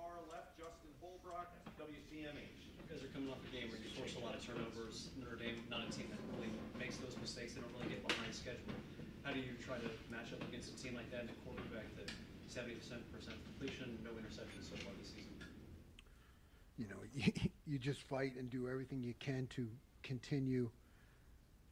far left, Justin Holbrook, WCMH. You guys are coming off a game where you force a lot of turnovers. Notre Dame, not a team that really makes those mistakes. They don't really get behind schedule. How do you try to match up against a team like that and a quarterback that 70% completion, no interceptions so far this season? You know, you just fight and do everything you can to continue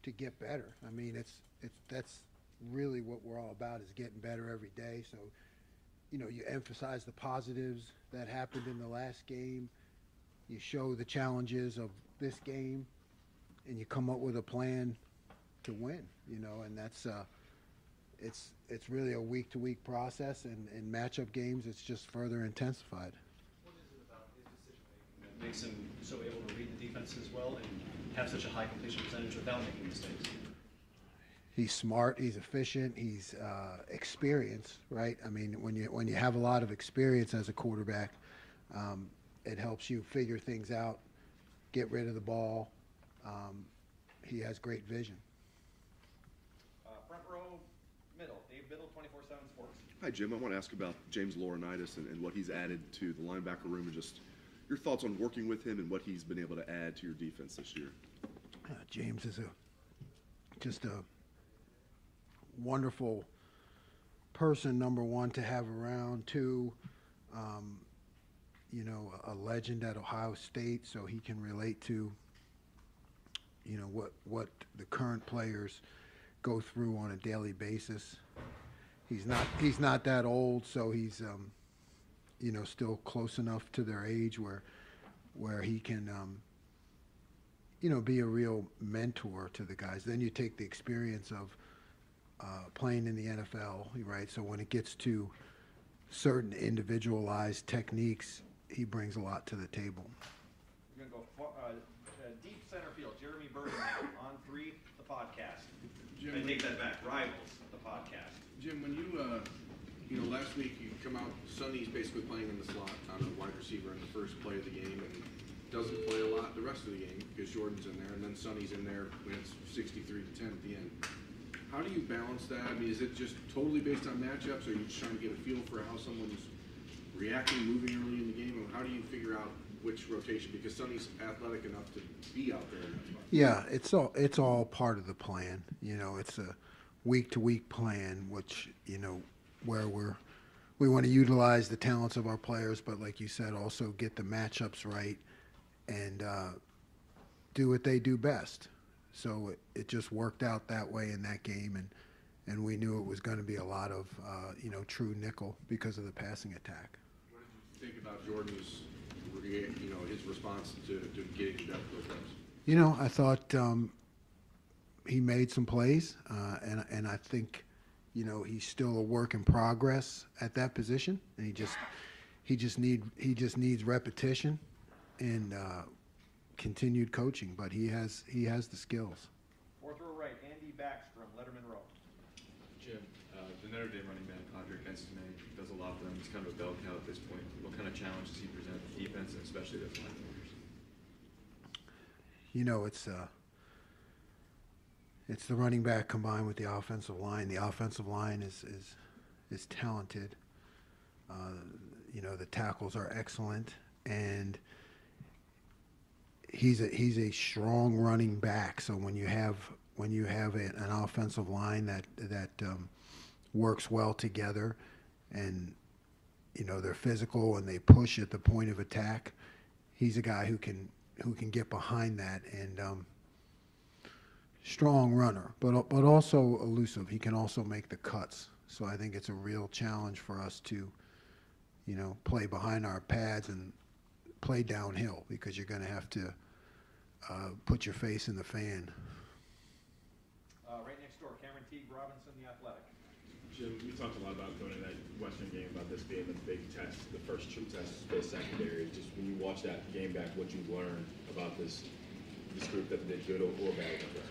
to get better. I mean, that's really what we're all about, is getting better every day. So, you know, you emphasize the positives that happened in the last game. You show the challenges of this game, and you come up with a plan to win. You know, and that's it's really a week-to-week process, and in matchup games, it's just further intensified. What is it about his decision-making that makes him so able to read the defense as well and have such a high completion percentage without making mistakes? He's smart. He's efficient. He's experienced, right? I mean, when you have a lot of experience as a quarterback, it helps you figure things out, get rid of the ball. He has great vision. Front row, middle. Dave Biddle, 24/7 Sports. Hi, Jim. I want to ask about James Laurinaitis and what he's added to the linebacker room, and just your thoughts on working with him and what he's been able to add to your defense this year. James is just a wonderful person, number one, to have around. Two, you know, a legend at Ohio State, so he can relate to, you know, what the current players go through on a daily basis. He's not that old, so he's you know, still close enough to their age where he can you know, be a real mentor to the guys. Then you take the experience of playing in the NFL, right? So when it gets to certain individualized techniques, he brings a lot to the table. We're going to go deep center field. Jeremy Burton on 3, the podcast. Jim, I take that back. Rivals, the podcast. Jim, when you know, last week you come out, Sonny's basically playing in the slot on a wide receiver in the first play of the game, and doesn't play a lot the rest of the game because Jordan's in there, and then Sonny's in there when it's 63-10 at the end. How do you balance that? I mean, is it just totally based on matchups, or are you just trying to get a feel for how someone's reacting, moving early in the game, and how do you figure out which rotation? Because Sonny's athletic enough to be out there in that spot. Yeah, it's all part of the plan. You know, it's a week-to-week plan, which, you know, where we want to utilize the talents of our players, but like you said, also get the matchups right and do what they do best. So it just worked out that way in that game, and we knew it was going to be a lot of you know, true nickel because of the passing attack. What did you think about Jordan's, you know, his response to getting to depth those reps? You know, I thought he made some plays, and I think, you know, he's still a work in progress at that position, and he just needs repetition and continued coaching. But he has the skills. Fourth row right, Andy Backstrom, Letterman Row. Jim, the Notre Dame running back, Andre Estime, does a lot for them. He's kind of a bell cow at this point. What kind of challenge does he present to the defense, and especially the linebackers? You know, it's the running back combined with the offensive line. The offensive line is talented. You know, the tackles are excellent, and he's a strong running back. So when you have an offensive line that works well together, and you know, they're physical and they push at the point of attack, he's a guy who can get behind that, and strong runner, but also elusive. He can also make the cuts. So I think it's a real challenge for us to, you know, play behind our pads and play downhill, because you're going to have to put your face in the fan. Right next door, Cameron Teague Robinson, The Athletic. Jim, we talked a lot about going to that Western game, about this being the big test, the first true test for the secondary. Just when you watch that game back, what you learned about this group that did good or bad about this?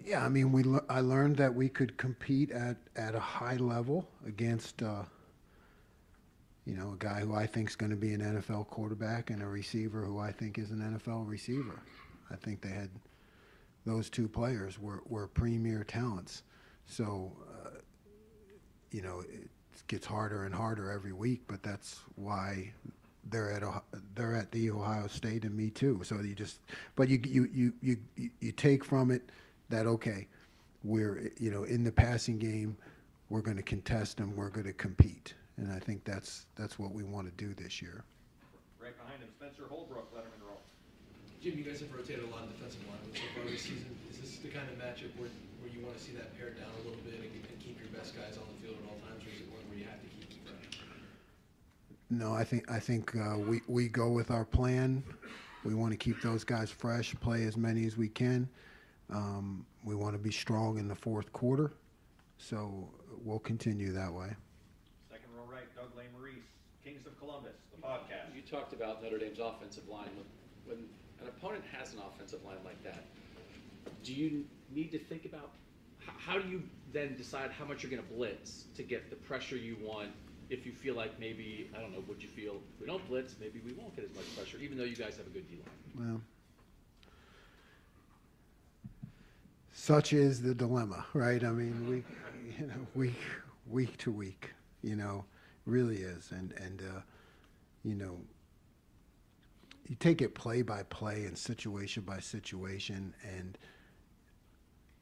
Yeah, I mean, I learned that we could compete at a high level against, you know, a guy who I think is going to be an NFL quarterback and a receiver who I think is an NFL receiver. I think they had those two players were premier talents. So, you know, it gets harder and harder every week, but that's why they're at the Ohio State and me too. So you take from it that, okay, we're, in the passing game, we're going to contest them, we're going to compete, and I think that's what we want to do this year. Right behind him, Spencer Holbrook, letterman roll. Jim, you guys have rotated a lot of defensive linemen so far this season. Is this the kind of matchup where you want to see that pared down a little bit and keep your best guys on the field at all times, or is it one where you have to keep them fresh? No, I think we go with our plan. We want to keep those guys fresh, play as many as we can. We want to be strong in the fourth quarter, so we'll continue that way. Second row right, Doug Maurice, Kings of Columbus, the podcast. You talked about Notre Dame's offensive line. When an opponent has an offensive line like that, do you need to think about how do you then decide how much you're going to blitz to get the pressure you want? If you feel like maybe, I don't know, would you feel if we don't blitz, maybe we won't get as much pressure, even though you guys have a good D-line? Well, such is the dilemma, right? I mean, week to week, really is, and you take it play by play and situation by situation, and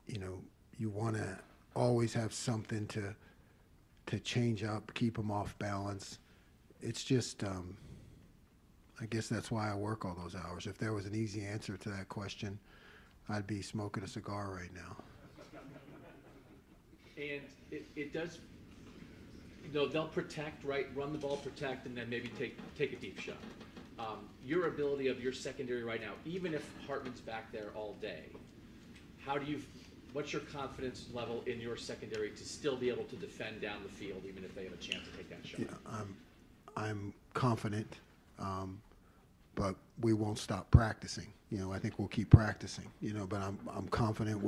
you want to always have something to change up, keep them off balance. It's just, I guess that's why I work all those hours. If there was an easy answer to that question, I'd be smoking a cigar right now. And it does, they'll protect, right? Run the ball, protect, and then maybe take a deep shot. Your ability of your secondary right now, even if Hartman's back there all day, what's your confidence level in your secondary to still be able to defend down the field, even if they have a chance to take that shot? Yeah, I'm confident, but we won't stop practicing. I think we'll keep practicing. But I'm confident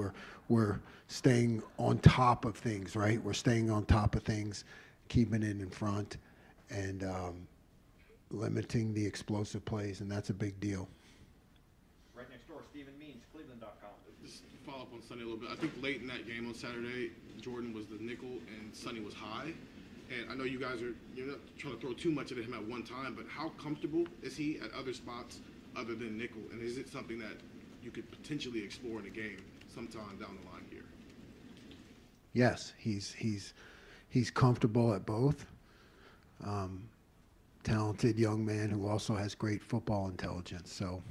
we're staying on top of things, right? We're staying on top of things, keeping it in front, and limiting the explosive plays, and that's a big deal. Right next door, Stephen Means, Cleveland.com. Just to follow up on Sonny a little bit, I think late in that game on Saturday, Jordan was the nickel and Sonny was high. And I know you're not trying to throw too much at him at one time, but how comfortable is he at other spots other than nickel? And is it something that you could potentially explore in a game sometime down the line here? Yes, he's comfortable at both. Talented young man who also has great football intelligence. So,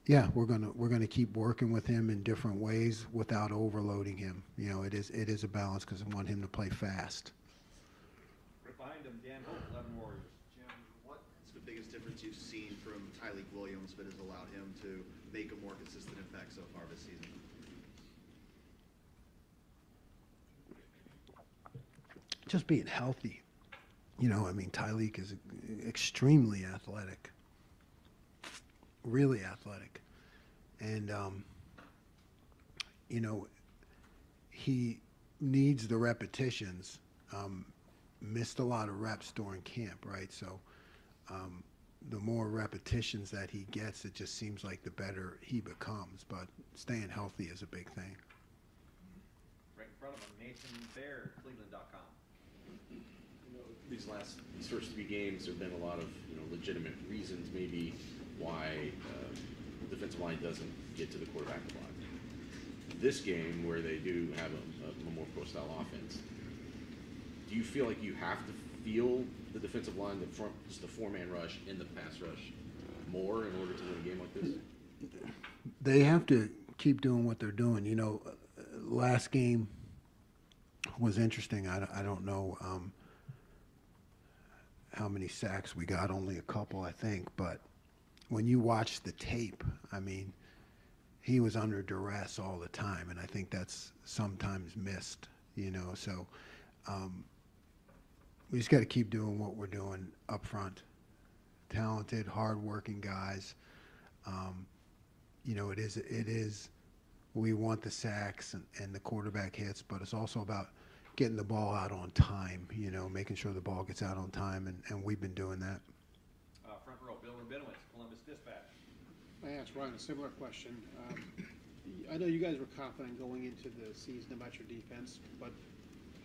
yeah, we're gonna keep working with him in different ways without overloading him. It is a balance because I want him to play fast. Right behind him, Dan Hope, 11 Warriors. Jim, what's the biggest difference you've seen from Tyleek Williams that has allowed him to make a more consistent impact so far this season? Just being healthy. Tyleek is extremely athletic, really athletic. And, he needs the repetitions, missed a lot of reps during camp, right? So the more repetitions that he gets, it just seems like the better he becomes. But staying healthy is a big thing. Right in front of him, Nathan Baird, Cleveland.com. These first three games, there have been a lot of legitimate reasons maybe why the defensive line doesn't get to the quarterback a lot. This game, where they do have a more pro-style offense, do you feel like you have to feel the defensive line, just the four-man rush in the pass rush more in order to win a game like this? They have to keep doing what they're doing. Last game was interesting. I don't know how many sacks we got, only a couple, I think. But when you watch the tape, he was under duress all the time, and I think that's sometimes missed, So we just got to keep doing what we're doing up front. Talented, hard-working guys. It is. We want the sacks and the quarterback hits, but it's also about getting the ball out on time, making sure the ball gets out on time, and we've been doing that. Front row, Bill Rabinowitz, Columbus Dispatch. I asked Ryan a similar question. I know you guys were confident going into the season about your defense, but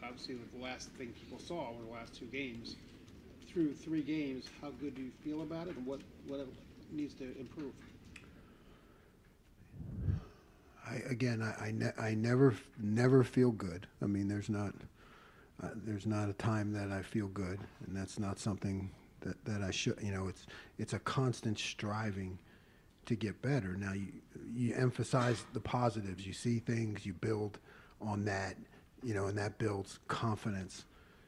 obviously the last thing people saw were the last two games, through 3 games, how good do you feel about it, and what needs to improve? I never feel good. I mean, there's not a time that I feel good, and that's not something that I should. It's a constant striving to get better. Now you emphasize the positives. You see things, you build on that, and that builds confidence.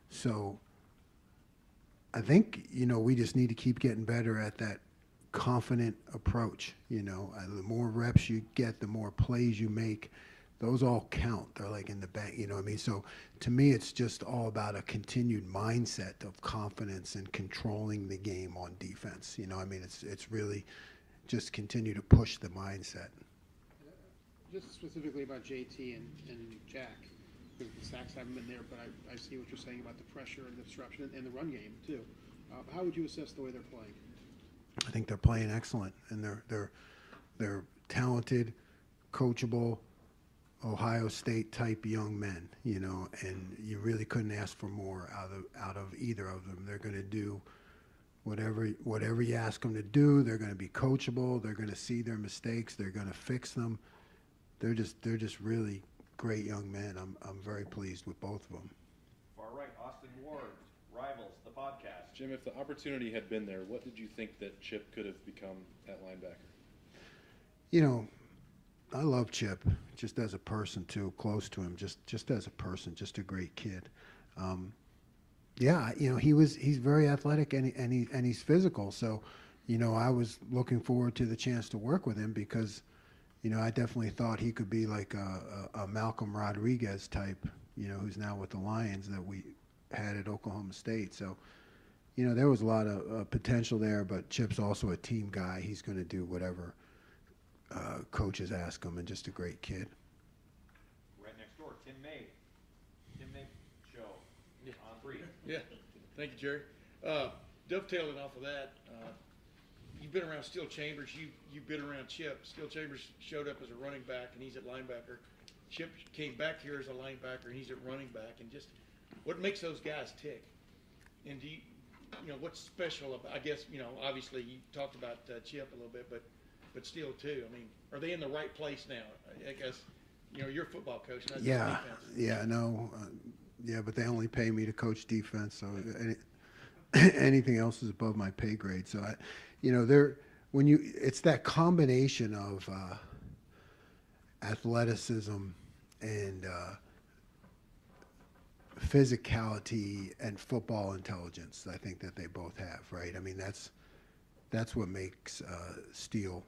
So I think we just need to keep getting better at that confident approach. The more reps you get, the more plays you make, those all count. They're like in the bank, what I mean? So to me, it's just all about a continued mindset of confidence and controlling the game on defense. I mean, it's really just continue to push the mindset. Just specifically about JT and Jack, because the sacks haven't been there, but I see what you're saying about the pressure and the disruption and the run game too. How would you assess the way they're playing? I think they're playing excellent, and they're talented, coachable, Ohio State type young men, and you really couldn't ask for more out of either of them. They're going to do whatever you ask them to do. They're going to be coachable. They're going to see their mistakes. They're going to fix them. They're just really great young men. I'm very pleased with both of them. Far right, Austin Ward, Rivals, the podcast. Jim, if the opportunity had been there, what did you think that Chip could have become at linebacker? I love Chip just as a person too, close to him, just as a person, just a great kid. He's very athletic and he's physical. So, I was looking forward to the chance to work with him because, I definitely thought he could be like a Malcolm Rodriguez type, who's now with the Lions that we had at Oklahoma State. So, there was a lot of potential there, but Chip's also a team guy. He's going to do whatever coaches ask him, and just a great kid. Right next door, Tim May show on 3. Yeah, thank you, Jerry. Dovetailing off of that, you've been around Steel Chambers. You've been around Chip. Steel Chambers showed up as a running back, and he's at linebacker. Chip came back here as a linebacker, and he's at running back. And just what makes those guys tick? And do what's special about? I guess obviously you talked about Chip a little bit, but Steel too. I mean, are they in the right place now? I guess you're a football coach, not just defense. But they only pay me to coach defense, so anything else is above my pay grade. So it's that combination of athleticism and physicality and football intelligence. I think that they both have, right? I mean, that's what makes Steele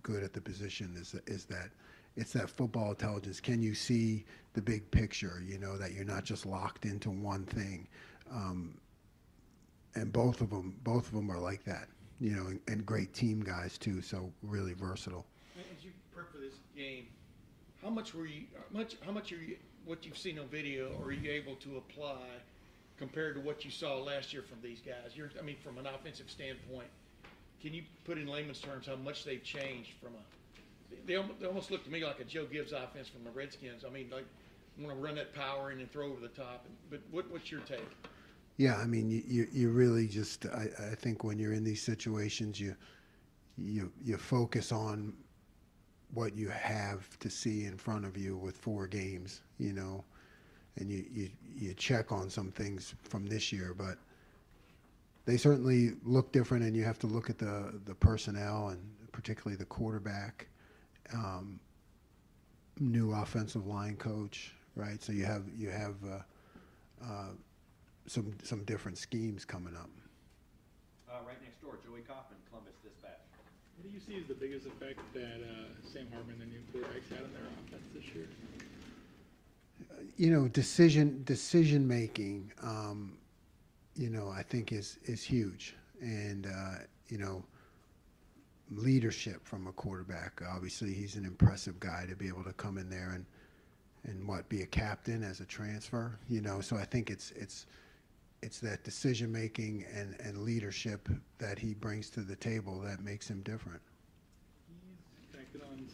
good at the position is that it's that football intelligence. Can you see the big picture? That you're not just locked into one thing. And both of them are like that. And great team guys too. So really versatile. As you prep for this game, how much are you what you've seen on video are you able to apply compared to what you saw last year from these guys? From an offensive standpoint, can you put in layman's terms how much they've changed from they almost look to me like a Joe Gibbs offense from the Redskins. I mean, like want to run that power in and throw over the top. But what's your take? Yeah, I mean, you really just I think when you're in these situations, you focus on what you have to see in front of you with 4 games, and you check on some things from this year, but they certainly look different, and you have to look at the personnel and particularly the quarterback, new offensive line coach, right? So you have some different schemes coming up. Right next door, Joey Kaufman, Columbus Dispatch. What do you see as the biggest effect that Sam Hartman and the new quarterbacks had on their offense this year? Decision making, I think is huge, and leadership from a quarterback. Obviously, he's an impressive guy to be able to come in there and be a captain as a transfer. So I think it's that decision making and leadership that he brings to the table that makes him different. He's connected on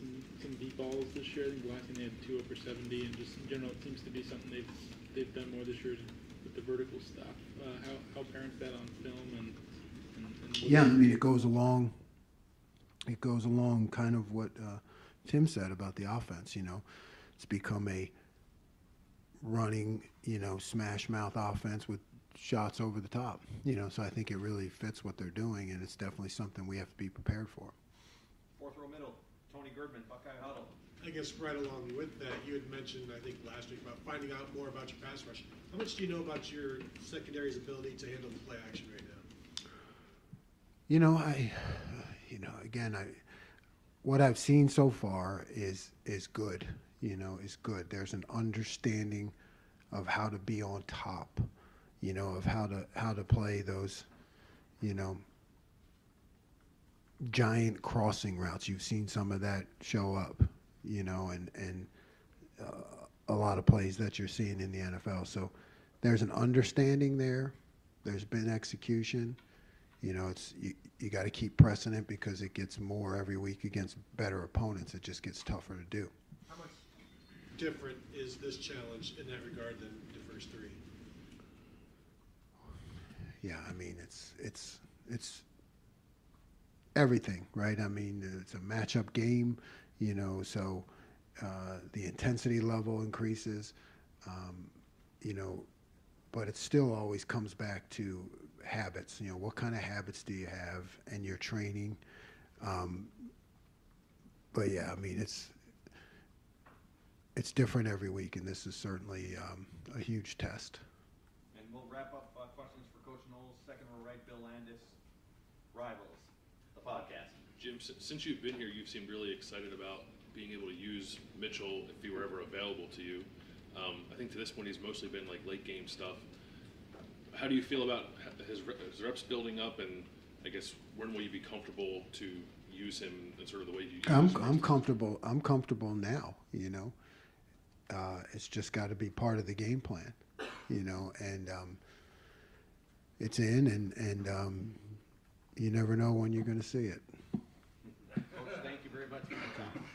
some deep balls this year. I think the last thing they had 2 over 70, and just in general, it seems to be something they've done more this year. The the vertical stuff. How apparent that on film and Yeah, I mean, it goes along kind of what Tim said about the offense. It's become a running, smash mouth offense with shots over the top. So I think it really fits what they're doing, and it's definitely something we have to be prepared for. Fourth row middle, Tony Girdman, Buckeye Huddle. I guess right along with that, you had mentioned, I think last week, about finding out more about your pass rush. How much do you know about your secondary's ability to handle the play action right now? Again, what I've seen so far is good. Is good. There's an understanding of how to be on top. Of how to play those, giant crossing routes. You've seen some of that show up, and a lot of plays that you're seeing in the NFL. So there's an understanding there. There's been execution. You got to keep pressing it because it gets more every week against better opponents. It just gets tougher to do. How much different is this challenge in that regard than the first three? Yeah, I mean, it's everything, right? I mean, it's a matchup game, so the intensity level increases, but it still always comes back to habits. What kind of habits do you have and your training? But yeah, I mean, it's different every week, and this is certainly a huge test. And we'll wrap up questions for Coach Knowles. Second row right, Bill Landis. Rivals, the podcast. Jim, since you've been here, you've seemed really excited about being able to use Mitchell if he were ever available to you. I think to this point he's mostly been like late game stuff. How do you feel about his reps building up, and I guess when will you be comfortable to use him in sort of the way you use him? I'm comfortable. I'm comfortable now. It's just got to be part of the game plan. And it's in, and you never know when you're going to see it. Coach, thank you very much for your time.